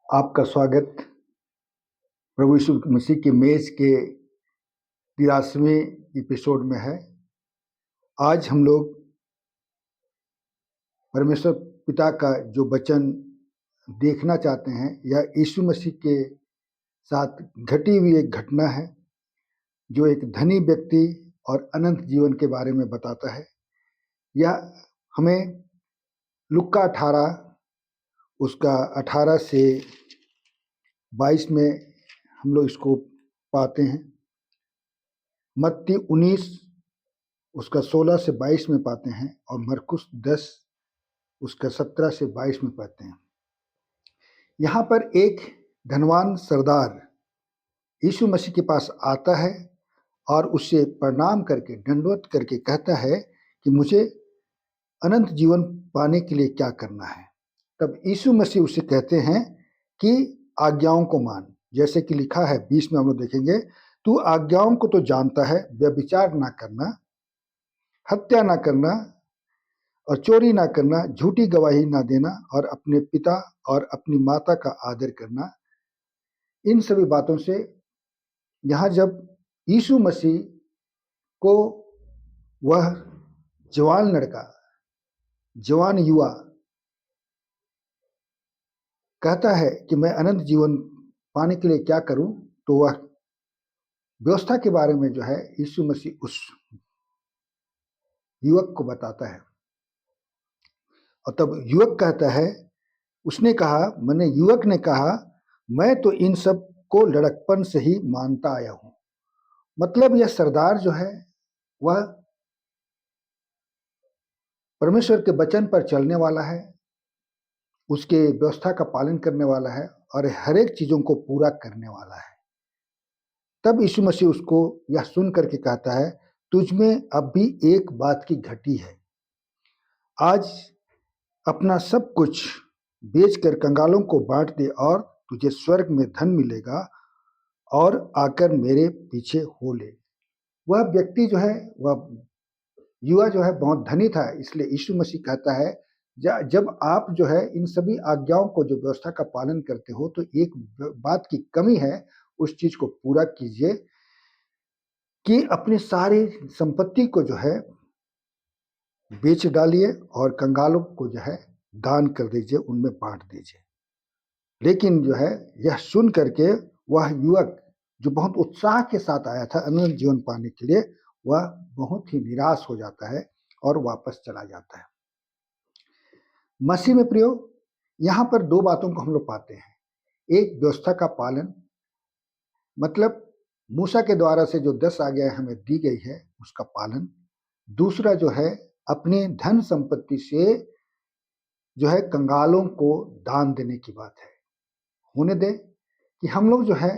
आपका स्वागत प्रभु यीशु मसीह की मेज के 83वें एपिसोड में है। आज हम लोग परमेश्वर पिता का जो वचन देखना चाहते हैं या यीशु मसीह के साथ घटी हुई एक घटना है जो एक धनी व्यक्ति और अनंत जीवन के बारे में बताता है। यह हमें लुक्का 18 उसका 18 से 22 में हम लोग इसको पाते हैं। मत्ती 19 उसका 16 से 22 में पाते हैं और मरकुस 10 उसका 17 से 22 में पाते हैं। यहाँ पर एक धनवान सरदार यीशु मसीह के पास आता है और उससे प्रणाम करके दंडवत करके कहता है कि मुझे अनंत जीवन पाने के लिए क्या करना है। तब यीशु मसीह उससे कहते हैं कि आज्ञाओं को मान, जैसे कि लिखा है 20 में हम लोग देखेंगे, तू आज्ञाओं को तो जानता है, व्यभिचार ना करना, हत्या ना करना और चोरी ना करना, झूठी गवाही ना देना और अपने पिता और अपनी माता का आदर करना। इन सभी बातों से यहाँ जब यीशु मसीह को वह जवान लड़का, जवान युवा कहता है कि मैं अनंत जीवन पाने के लिए क्या करूं, तो वह व्यवस्था के बारे में जो है यीशु मसीह उस युवक को बताता है। और तब युवक कहता है, उसने कहा, मैंने युवक ने कहा, मैं तो इन सब को लड़कपन से ही मानता आया हूं। मतलब यह सरदार जो है वह परमेश्वर के वचन पर चलने वाला है, उसके व्यवस्था का पालन करने वाला है और हर एक चीजों को पूरा करने वाला है। तब यीशु मसीह उसको यह सुन करके कहता है, तुझ में अब भी एक बात की घटी है। आज अपना सब कुछ बेचकर कंगालों को बांट दे और तुझे स्वर्ग में धन मिलेगा और आकर मेरे पीछे हो ले। वह व्यक्ति जो है, वह युवा जो है बहुत धनी था, इसलिए यीशु मसीह कहता है, जब आप जो है इन सभी आज्ञाओं को, जो व्यवस्था का पालन करते हो, तो एक बात की कमी है, उस चीज को पूरा कीजिए कि अपनी सारी संपत्ति को जो है बेच डालिए और कंगालों को जो है दान कर दीजिए, उनमें बांट दीजिए। लेकिन जो है यह सुन करके वह युवक जो बहुत उत्साह के साथ आया था अनंत जीवन पाने के लिए, वह बहुत ही निराश हो जाता है और वापस चला जाता है। मसीह में प्रियो, यहाँ पर दो बातों को हम लोग पाते हैं। एक, व्यवस्था का पालन, मतलब मूसा के द्वारा से जो 10 आज्ञाएं हमें दी गई है उसका पालन। दूसरा जो है अपने धन संपत्ति से जो है कंगालों को दान देने की बात है। होने दे कि हम लोग जो है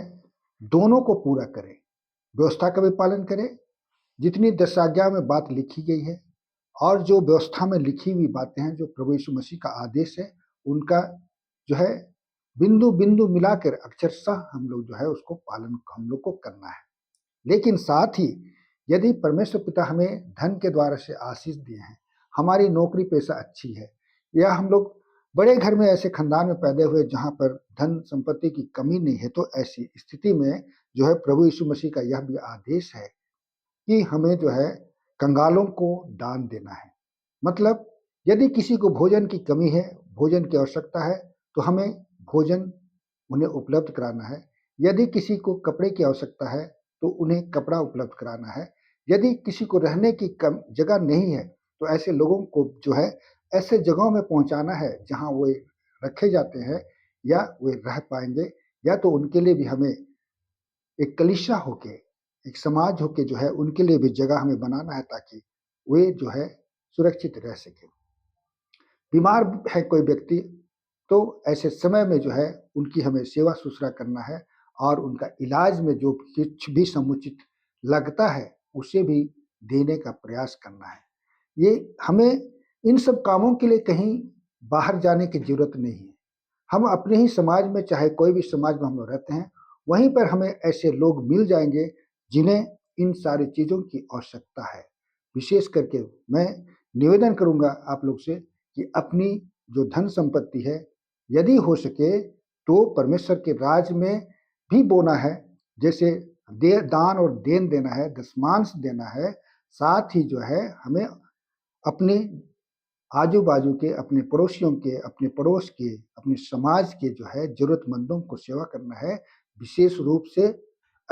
दोनों को पूरा करें, व्यवस्था का भी पालन करें, जितनी 10 आज्ञा में बात लिखी गई है और जो व्यवस्था में लिखी हुई बातें हैं, जो प्रभु यीशु मसीह का आदेश है, उनका जो है बिंदु बिंदु मिलाकर अक्षरशः हम लोग जो है उसको पालन हम लोग को करना है। लेकिन साथ ही यदि परमेश्वर पिता हमें धन के द्वारा से आशीष दिए हैं, हमारी नौकरी पेशा अच्छी है, या हम लोग बड़े घर में ऐसे खानदान में पैदा हुए जहाँ पर धन संपत्ति की कमी नहीं है, तो ऐसी स्थिति में जो है प्रभु यीशु मसीह का यह भी आदेश है कि हमें जो है कंगालों को दान देना है। मतलब यदि किसी को भोजन की कमी है, भोजन की आवश्यकता है, तो हमें भोजन उन्हें उपलब्ध कराना है। यदि किसी को कपड़े की आवश्यकता है तो उन्हें कपड़ा उपलब्ध कराना है। यदि किसी को रहने की जगह नहीं है तो ऐसे लोगों को जो है ऐसे जगहों में पहुंचाना है जहां वो रखे जाते हैं या वे रह पाएंगे, या तो उनके लिए भी हमें एक कलीसिया होके, एक समाज होके जो है उनके लिए भी जगह हमें बनाना है ताकि वे जो है सुरक्षित रह सके। बीमार है कोई व्यक्ति, तो ऐसे समय में जो है उनकी हमें सेवा शुश्रूषा करना है और उनका इलाज में जो कुछ भी समुचित लगता है उसे भी देने का प्रयास करना है। ये हमें इन सब कामों के लिए कहीं बाहर जाने की जरूरत नहीं है। हम अपने ही समाज में, चाहे कोई भी समाज में हम लोग रहते हैं, वहीं पर हमें ऐसे लोग मिल जाएंगे जिन्हें इन सारी चीज़ों की आवश्यकता है। विशेष करके मैं निवेदन करूंगा आप लोग से कि अपनी जो धन संपत्ति है, यदि हो सके तो परमेश्वर के राज में भी बोना है, जैसे दान और देन देना है, दशमांश देना है, साथ ही जो है हमें अपने आजू-बाजू के, अपने पड़ोसियों के, अपने पड़ोस के, अपने समाज के जो है ज़रूरतमंदों को सेवा करना है। विशेष रूप से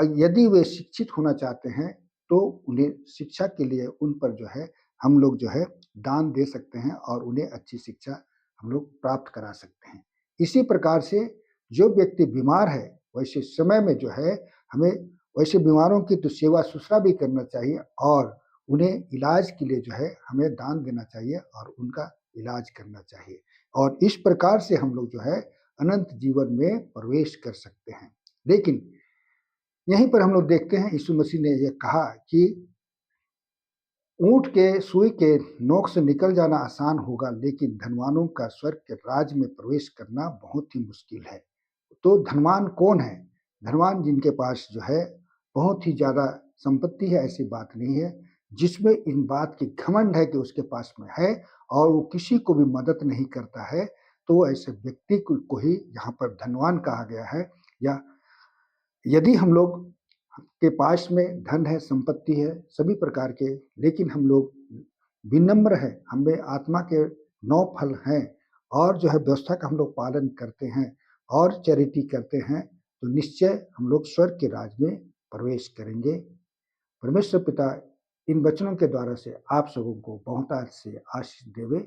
यदि वे शिक्षित होना चाहते हैं, तो उन्हें शिक्षा के लिए उन पर जो है हम लोग जो है दान दे सकते हैं और उन्हें अच्छी शिक्षा हम लोग प्राप्त करा सकते हैं। इसी प्रकार से जो व्यक्ति बीमार है, वैसे समय में जो है हमें वैसे बीमारों की तो सेवा-शुश्रा भी करना चाहिए और उन्हें इलाज के लिए जो है हमें दान देना चाहिए और उनका इलाज करना चाहिए और इस प्रकार से हम लोग जो है अनंत जीवन में प्रवेश कर सकते हैं। लेकिन यहीं पर हम लोग देखते हैं यीशु मसीह ने यह कहा कि ऊँट के सुई के नोक से निकल जाना आसान होगा, लेकिन धनवानों का स्वर्ग के राज्य में प्रवेश करना बहुत ही मुश्किल है। तो धनवान कौन है? धनवान जिनके पास जो है बहुत ही ज़्यादा संपत्ति है, ऐसी बात नहीं है। जिसमें इन बात की घमंड है कि उसके पास में है और वो किसी को भी मदद नहीं करता है, तो ऐसे व्यक्ति को ही यहाँ पर धनवान कहा गया है। या यदि हम लोग के पास में धन है, संपत्ति है, सभी प्रकार के, लेकिन हम लोग विनम्र हैं, हमें आत्मा के 9 फल हैं और जो है व्यवस्था का हम लोग पालन करते हैं और चैरिटी करते हैं, तो निश्चय हम लोग स्वर्ग के राज में प्रवेश करेंगे। परमेश्वर पिता इन वचनों के द्वारा से आप सबों को बहुतायत से आशीष देवे।